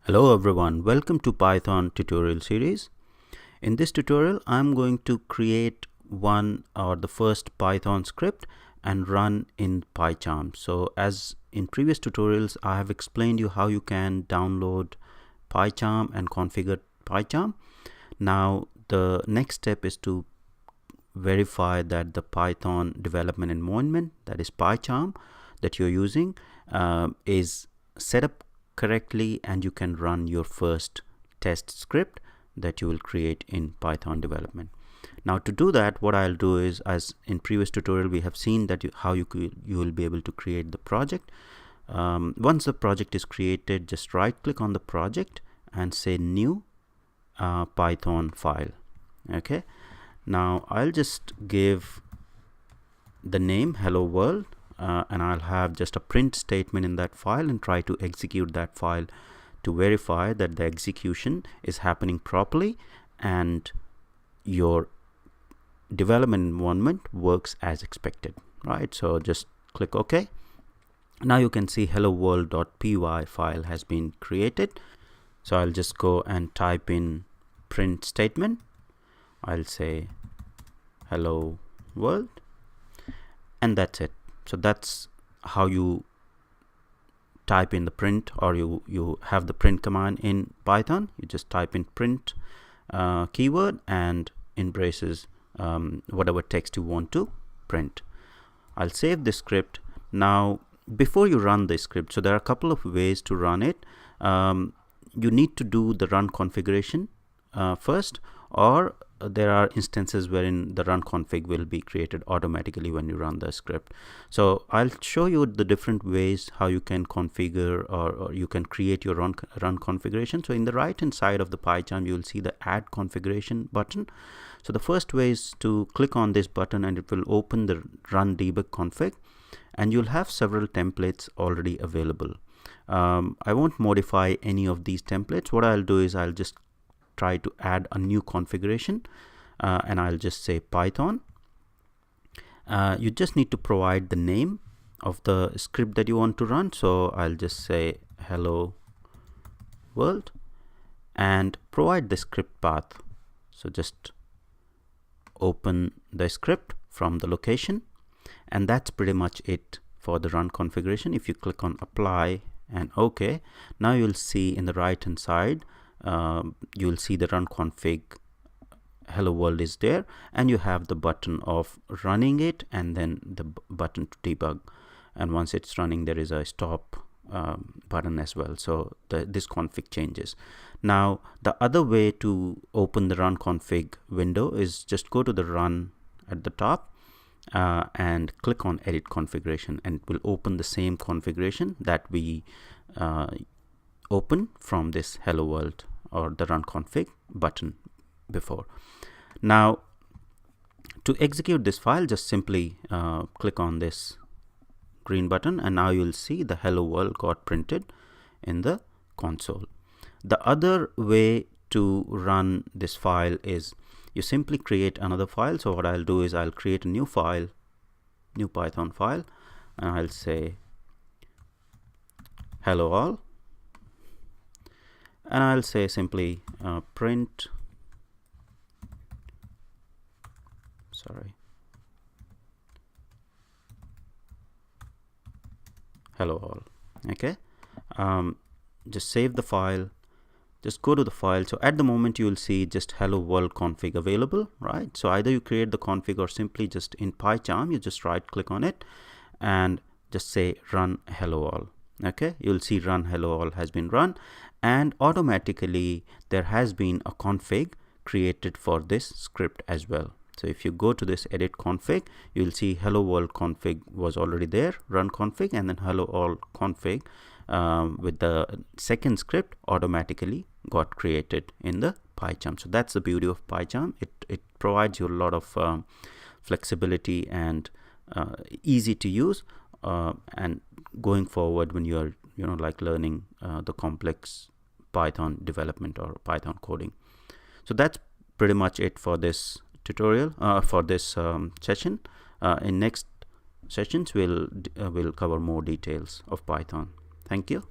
Hello everyone, welcome to Python tutorial series. In this tutorial I'm going to create the first Python script and run in PyCharm. So as in previous tutorials I have explained you how you can download PyCharm and configure PyCharm. Now the next step is to verify that the Python development environment, that is PyCharm, that you're using is set up correctly, and you can run your first test script that you will create in Python development. Now to do that, what I'll do is, as in previous tutorial we have seen that you will be able to create the project. Once the project is created, just right click on the project and say new Python file. Okay, now I'll just give the name hello world, and I'll have just a print statement in that file and try to execute that file to verify that the execution is happening properly and your development environment works as expected, right? So just click OK. Now you can see hello world.py file has been created. So I'll just go and type in print statement. I'll say hello world, and that's it. So that's how you type in the print, or you have the print command in Python. You just type in print keyword and in braces whatever text you want to print. I'll save this script. Now before you run this script, so there are a couple of ways to run it. You need to do the run configuration first, or there are instances wherein the run config will be created automatically when you run the script. So I'll show you the different ways how you can configure or you can create your run configuration. So in the right hand side of the PyCharm you will see the add configuration button. So the first way is to click on this button and it will open the run debug config, and you'll have several templates already available. I won't modify any of these templates. What I'll do is I'll just try to add a new configuration, and I'll just say Python. You just need to provide the name of the script that you want to run. So I'll just say hello world and provide the script path. So just open the script from the location, and that's pretty much it for the run configuration. If you click on apply and OK, now you'll see in the right hand side you'll see the run config hello world is there, and you have the button of running it and then the button to debug, and once it's running there is a stop button as well. So this config changes. Now the other way to open the run config window is just go to the run at the top and click on edit configuration, and it will open the same configuration that we open from this hello world or the run config button before. Now to execute this file, just simply click on this green button, and now you'll see the hello world got printed in the console. The other way to run this file is you simply create another file. So what I'll do is I'll create a new file, new Python file, and I'll say hello all, and I'll say simply print hello all. Okay, just save the file, just go to the file. So at the moment you will see just hello world config available, right? So either you create the config or simply just in PyCharm you just right click on it and just say run hello all. Okay, you'll see run hello all has been run, and automatically there has been a config created for this script as well. So if you go to this edit config, you'll see hello world config was already there, run config, and then hello all config with the second script automatically got created in the PyCharm. So that's the beauty of PyCharm. It provides you a lot of flexibility and easy to use, and going forward when you're like learning the complex Python development or Python coding. So that's pretty much it for this tutorial, for this session. In next sessions we'll cover more details of Python. Thank you.